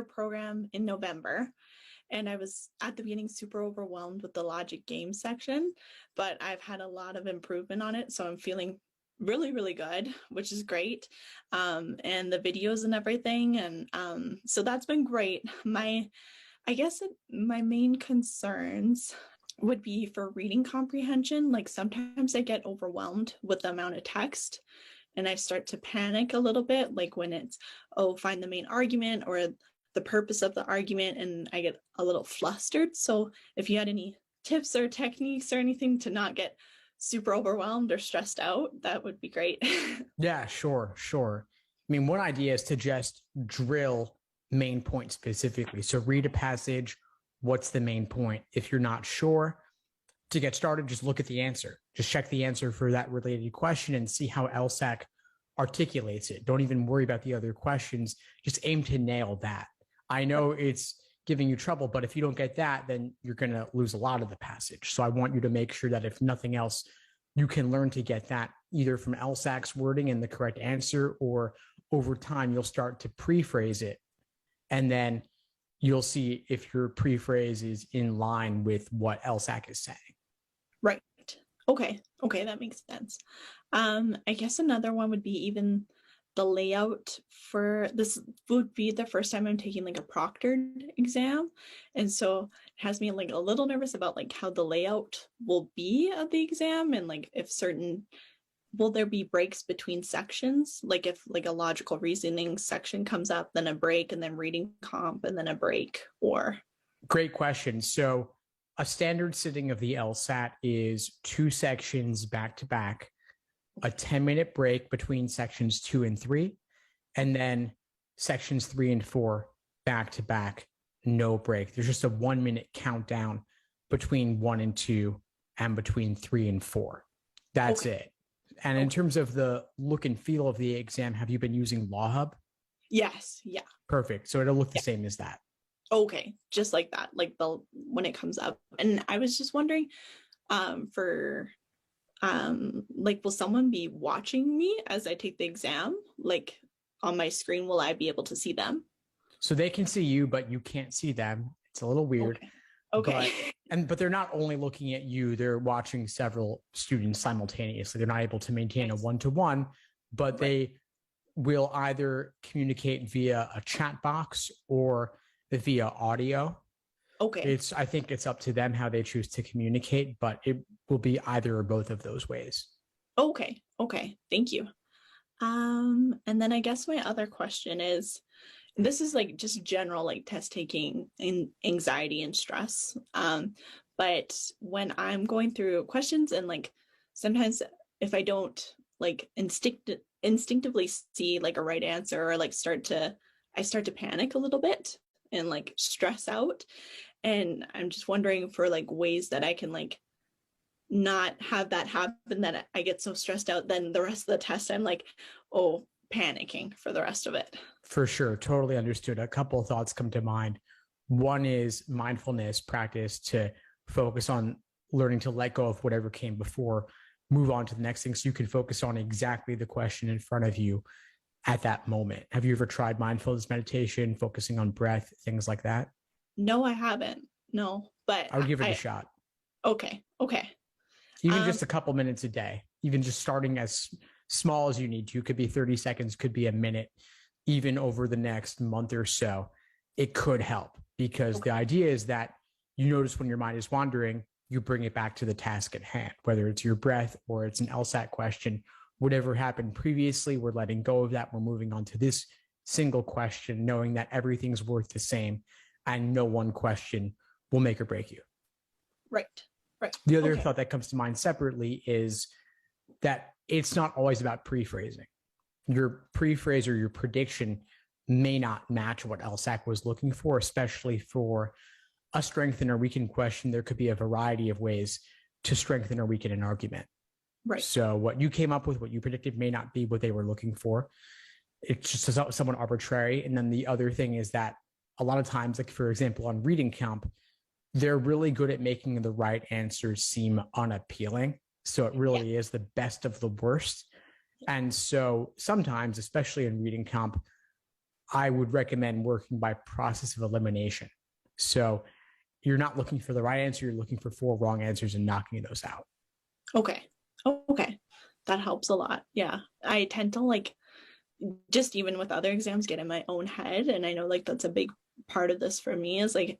your program in November, and I was at the beginning super overwhelmed with the logic game section, but I've had a lot of improvement on it. So I'm feeling really, really good, which is great. And the videos and everything. And so that's been great. I guess my main concerns would be for reading comprehension. Like sometimes I get overwhelmed with the amount of text and I start to panic a little bit, like when it's, oh, find the main argument or the purpose of the argument, and I get a little flustered. So if you had any tips or techniques or anything to not get super overwhelmed or stressed out, that would be great. Yeah, sure. I mean, one idea is to just drill main point specifically. So read a passage. What's the main point? If you're not sure, to get started, just look at the answer. Just check the answer for that related question and see how LSAC articulates it. Don't even worry about the other questions. Just aim to nail that. I know it's giving you trouble, but if you don't get that, then you're going to lose a lot of the passage. So I want you to make sure that if nothing else, you can learn to get that either from LSAC's wording and the correct answer, or over time, you'll start to pre-phrase it. And then you'll see if your pre-phrase is in line with what LSAC is saying. Right. Okay, that makes sense. I guess another one would be even the layout. For this would be the first time I'm taking like a proctored exam, and so it has me like a little nervous about like how the layout will be of the exam, and like if will there be breaks between sections, like if like a logical reasoning section comes up, then a break, and then reading comp, and then a break? Or great question. So a standard sitting of the LSAT is 2 sections back to back, a 10-minute break between sections 2 and 3, and then sections 3 and 4 back to back, no break. There's just a 1-minute countdown between 1 and 2 and between 3 and 4. That's it. And in terms of the look and feel of the exam, have you been using LawHub? Yes. Yeah. Perfect. So it'll look the same as that. Okay, just like that, like when it comes up. And I was just wondering, like, will someone be watching me as I take the exam? Like on my screen, will I be able to see them? So they can see you, but you can't see them. It's a little weird. Okay. But they're not only looking at you, they're watching several students simultaneously. They're not able to maintain a one-to-one, but they will either communicate via a chat box or via audio. Okay. I think it's up to them how they choose to communicate, but it will be either or both of those ways. Okay. Thank you. And then I guess my other question is, this is like just general like test taking and anxiety and stress. But when I'm going through questions and like sometimes if I don't like instinctively see like a right answer, or like I start to panic a little bit and like stress out. And I'm just wondering for like ways that I can like not have that happen, that I get so stressed out, then the rest of the test I'm like, oh, panicking for the rest of it. For sure. Totally understood. A couple of thoughts come to mind. One is mindfulness practice, to focus on learning to let go of whatever came before, move on to the next thing so you can focus on exactly the question in front of you at that moment. Have you ever tried mindfulness meditation, focusing on breath, things like that? No, I haven't. No, but I would give it a shot. Okay. Even just a couple minutes a day, even just starting as small as you need to. Could be 30 seconds, could be a minute, even over the next month or so. It could help, because the idea is that you notice when your mind is wandering, you bring it back to the task at hand, whether it's your breath or it's an LSAT question. Whatever happened previously, we're letting go of that. We're moving on to this single question, knowing that everything's worth the same and no one question will make or break you. Right. The other thought that comes to mind separately is that it's not always about pre-phrasing. Your pre-phrase or your prediction may not match what LSAC was looking for, especially for a strengthen or weaken question. There could be a variety of ways to strengthen or weaken an argument. Right. So what you came up with, what you predicted, may not be what they were looking for. It's just somewhat arbitrary. And then the other thing is that a lot of times, like for example, on reading comp, they're really good at making the right answers seem unappealing. So it really is the best of the worst. And so sometimes, especially in reading comp, I would recommend working by process of elimination. So you're not looking for the right answer, you're looking for 4 wrong answers and knocking those out. Okay. Okay. That helps a lot. Yeah. I tend to like, just even with other exams, get in my own head. And I know like that's a big part of this for me is like,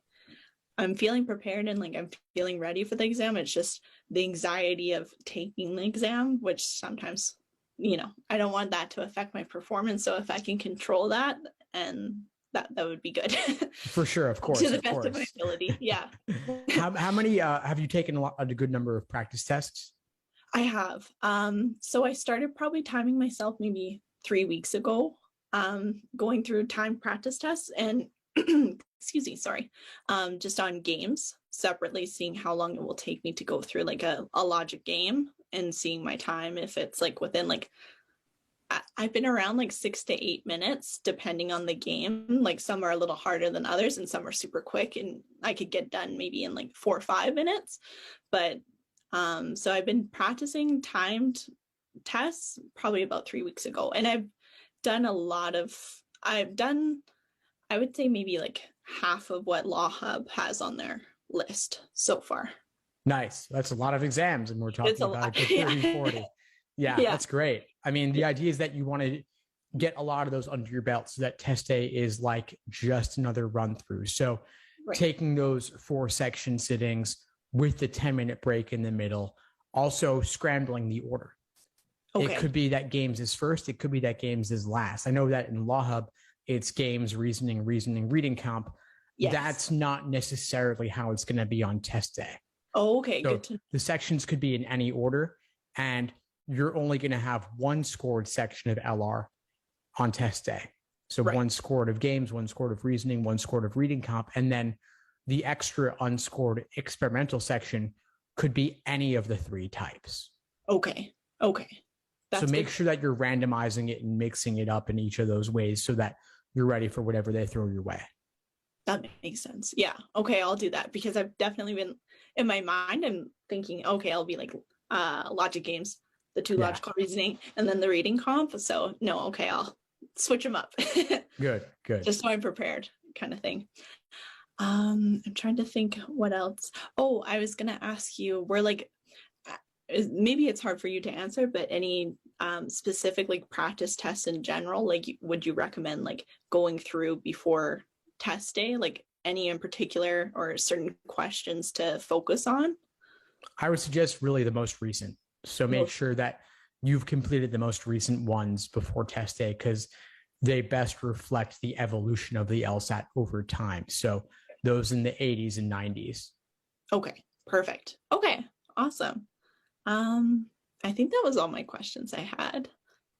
I'm feeling prepared and like I'm feeling ready for the exam. It's just the anxiety of taking the exam, which sometimes, I don't want that to affect my performance. So if I can control that, and that would be good. For sure, of course. To the best of my ability. Yeah. How many have you taken a good number of practice tests? I have. So I started probably timing myself maybe 3 weeks ago, going through time practice tests and excuse me, sorry, just on games separately, seeing how long it will take me to go through like a logic game and seeing my time if it's like within like I've been around like 6 to 8 minutes depending on the game. Like some are a little harder than others and some are super quick and I could get done maybe in like 4 or 5 minutes. But so I've been practicing timed tests probably about 3 weeks ago, and I've done I would say maybe like half of what Law Hub has on their list so far. Nice. That's a lot of exams, and we're talking about 30, 40. Yeah, that's great. I mean, the idea is that you want to get a lot of those under your belt so that test day is like just another run through. So taking those 4 section sittings with the 10-minute break in the middle, also scrambling the order. It could be that games is first. It could be that games is last. I know that in Law Hub, it's games, reasoning, reading comp. Yes. That's not necessarily how it's going to be on test day. Oh, okay. So good to know. The sections could be in any order, and you're only going to have 1 scored section of LR on test day. So 1 scored of games, 1 scored of reasoning, 1 scored of reading comp, and then the extra unscored experimental section could be any of the 3 types. Okay. So make sure that you're randomizing it and mixing it up in each of those ways so that you're ready for whatever they throw your way. That makes sense. Yeah. Okay, I'll do that because I've definitely been in my mind. I'm thinking, okay, I'll be like logic games, the 2 logical reasoning, and then the reading comp. So no, okay, I'll switch them up. Good. Just so I'm prepared, kind of thing. I'm trying to think what else. Oh, I was gonna ask you, maybe it's hard for you to answer, but any specific like practice tests in general, like would you recommend like going through before test day, like any in particular or certain questions to focus on? I would suggest really the most recent. So make sure that you've completed the most recent ones before test day because they best reflect the evolution of the LSAT over time. So those in the 80s and 90s. Okay, perfect. Okay, awesome. I think that was all my questions I had,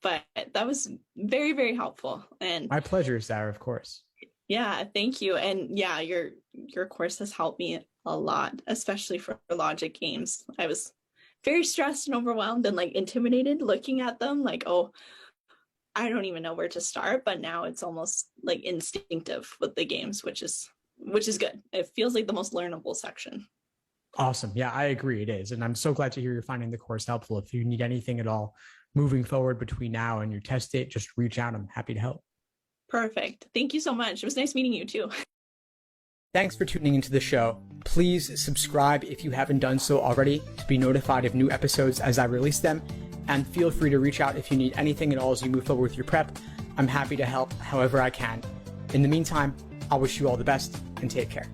but that was very, very helpful. And my pleasure, Sarah, of course. Yeah, thank you. And yeah, your course has helped me a lot, especially for logic games. I was very stressed and overwhelmed and like intimidated looking at them, like, oh, I don't even know where to start. But now it's almost like instinctive with the games, which is good. It feels like the most learnable section. Awesome. Yeah, I agree. It is. And I'm so glad to hear you're finding the course helpful. If you need anything at all moving forward between now and your test date, just reach out. I'm happy to help. Perfect. Thank you so much. It was nice meeting you too. Thanks for tuning into the show. Please subscribe if you haven't done so already to be notified of new episodes as I release them. And feel free to reach out if you need anything at all as you move forward with your prep. I'm happy to help however I can. In the meantime, I'll wish you all the best and take care.